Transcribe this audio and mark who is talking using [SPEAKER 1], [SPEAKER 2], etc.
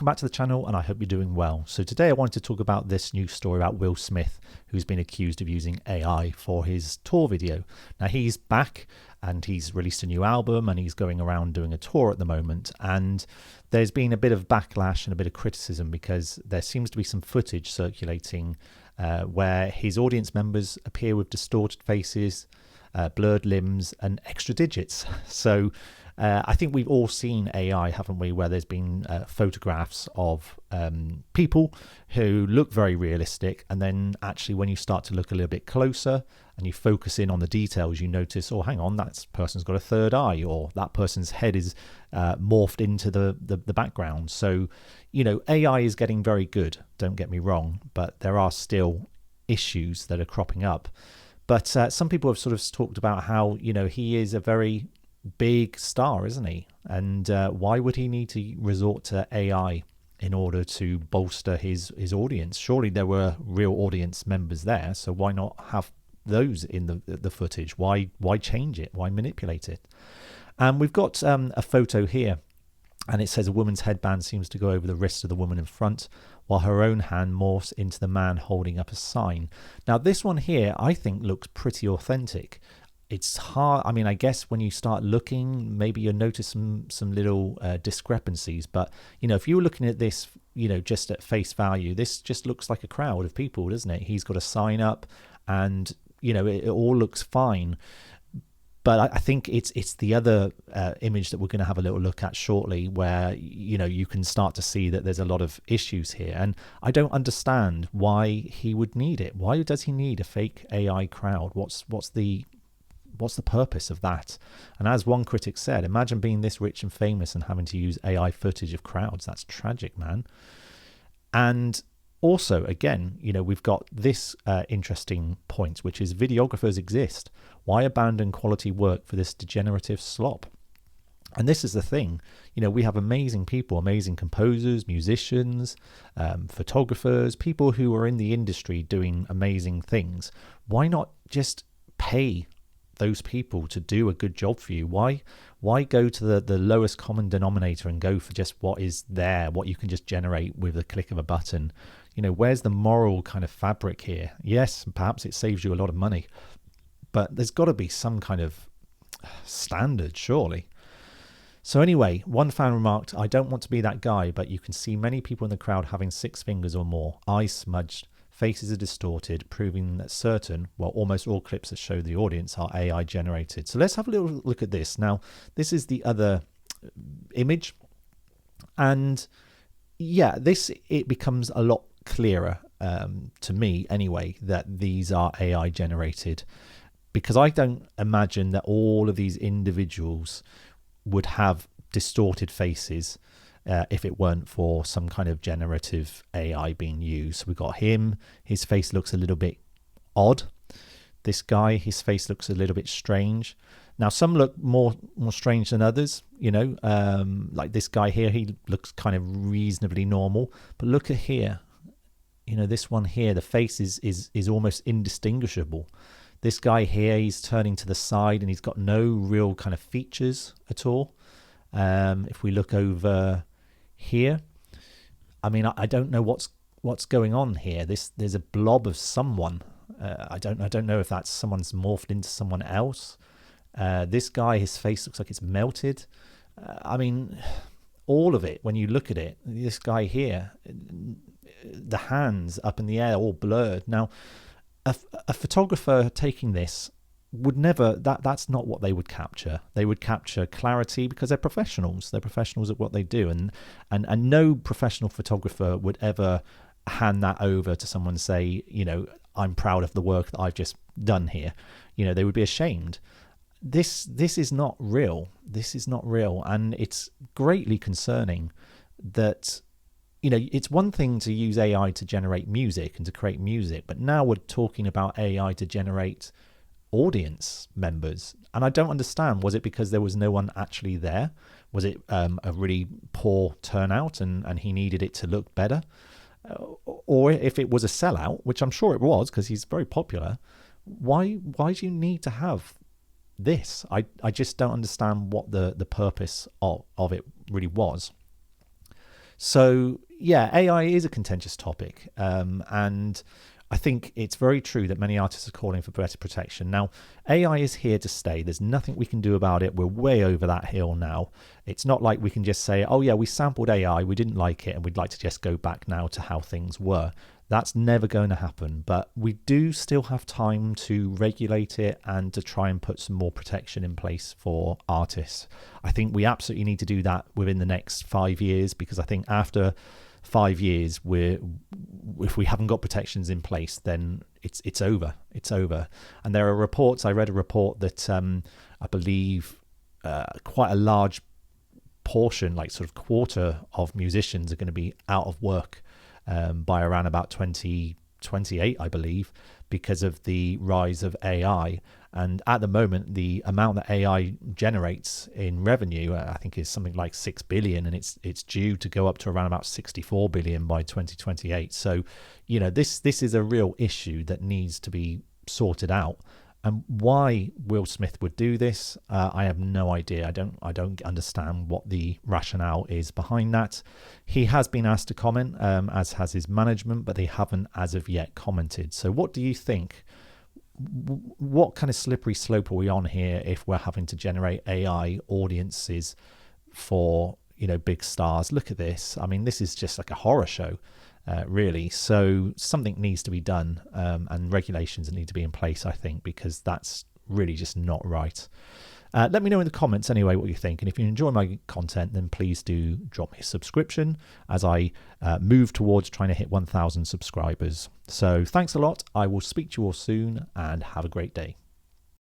[SPEAKER 1] Welcome back to the channel, and I hope you're doing well. So today I wanted to talk about this new story about Will Smith, who's been accused of using AI for his tour video. Now he's back and he's released a new album and he's going around doing a tour at the moment, and there's been a bit of backlash and a bit of criticism because there seems to be some footage circulating where his audience members appear with distorted faces, blurred limbs and extra digits. So I think we've all seen AI, haven't we, where there's been photographs of people who look very realistic, and then actually when you start to look a little bit closer and you focus in on the details, you notice, oh, hang on, that person's got a third eye, or that person's head is morphed into the background. So, you know, AI is getting very good, don't get me wrong, but there are still issues that are cropping up. But some people have sort of talked about how, you know, he is a very big star, isn't he? And why would he need to resort to AI in order to bolster his audience? Surely there were real audience members there, so why not have those in the footage? Why change it? Why manipulate it? And we've got a photo here, and it says a woman's headband seems to go over the wrist of the woman in front, while her own hand morphs into the man holding up a sign. Now this one here I think looks pretty authentic. It's hard, I mean, I guess when you start looking, maybe you'll notice some little discrepancies, but you know, if you were looking at this, you know, just at face value, this just looks like a crowd of people, doesn't it? He's got a sign up and, you know, it all looks fine. But I think it's the other image that we're going to have a little look at shortly, where, you know, you can start to see that there's a lot of issues here. And I don't understand why he would need it. Why does he need a fake AI crowd? What's the purpose of that? And as one critic said, imagine being this rich and famous and having to use AI footage of crowds. That's tragic, man. And also, again, you know, we've got this interesting point, which is videographers exist. Why abandon quality work for this degenerative slop? And this is the thing, you know, we have amazing people, amazing composers, musicians, photographers, people who are in the industry doing amazing things. Why not just pay those people to do a good job for you? Why go to the lowest common denominator and go for just what is there, what you can just generate with a click of a button? You know, where's the moral kind of fabric here? Yes, perhaps it saves you a lot of money, but there's got to be some kind of standard, surely. So anyway, one fan remarked, "I don't want to be that guy, but you can see many people in the crowd having 6 fingers or more, eyes smudged, faces are distorted, proving that certain, well, almost all clips that show the audience are AI generated." So let's have a little look at this. Now, this is the other image. And yeah, it becomes a lot clearer to me anyway, that these are AI generated, because I don't imagine that all of these individuals would have distorted faces if it weren't for some kind of generative AI being used. So we've got him, his face looks a little bit odd. This guy, his face looks a little bit strange. Now some look more strange than others, you know, like this guy here, he looks kind of reasonably normal. But look at here, you know, this one here, the face is almost indistinguishable. This guy here, he's turning to the side and he's got no real kind of features at all. If we look over here, I mean, I don't know what's going on here. There's a blob of someone. I don't know if that's someone's morphed into someone else. This guy, his face looks like it's melted. I mean, all of it, when you look at it, this guy here, the hands up in the air, all blurred. Now, a photographer taking this would never, that's not what they would capture. They would capture clarity because they're professionals. They're professionals at what they do. And no professional photographer would ever hand that over to someone and say, you know, I'm proud of the work that I've just done here. You know, they would be ashamed. This is not real. This is not real. And it's greatly concerning that, you know, it's one thing to use AI to generate music and to create music, but now we're talking about AI to generate audience members. And I don't understand, was it because there was no one actually there? Was it a really poor turnout and he needed it to look better? Or if it was a sellout, which I'm sure it was because he's very popular, why do you need to have this? I just don't understand what the purpose of it really was. So yeah, AI is a contentious topic, and I think it's very true that many artists are calling for better protection. Now, AI is here to stay. There's nothing we can do about it. We're way over that hill now. It's not like we can just say, oh yeah, we sampled AI, we didn't like it, and we'd like to just go back now to how things were. That's never going to happen. But we do still have time to regulate it and to try and put some more protection in place for artists. I think we absolutely need to do that within the next 5 years, because I think after 5 years, if we haven't got protections in place, then it's over. It's over. And there are reports. I read a report that I believe quite a large portion, like sort of quarter of musicians, are going to be out of work by around about 2028, I believe, because of the rise of AI. And at the moment, the amount that AI generates in revenue, I think, is something like 6 billion, and it's due to go up to around about 64 billion by 2028. So, this is a real issue that needs to be sorted out. And why Will Smith would do this, I have no idea. I don't understand what the rationale is behind that. He has been asked to comment, as has his management, but they haven't as of yet commented. So what do you think? What kind of slippery slope are we on here if we're having to generate AI audiences for big stars? Look at this. I mean, this is just like a horror show. Really. So something needs to be done, and regulations need to be in place, I think, because that's really just not right. Let me know in the comments anyway what you think, and if you enjoy my content, then please do drop me a subscription as I move towards trying to hit 1,000 subscribers. So thanks a lot. I will speak to you all soon, and have a great day.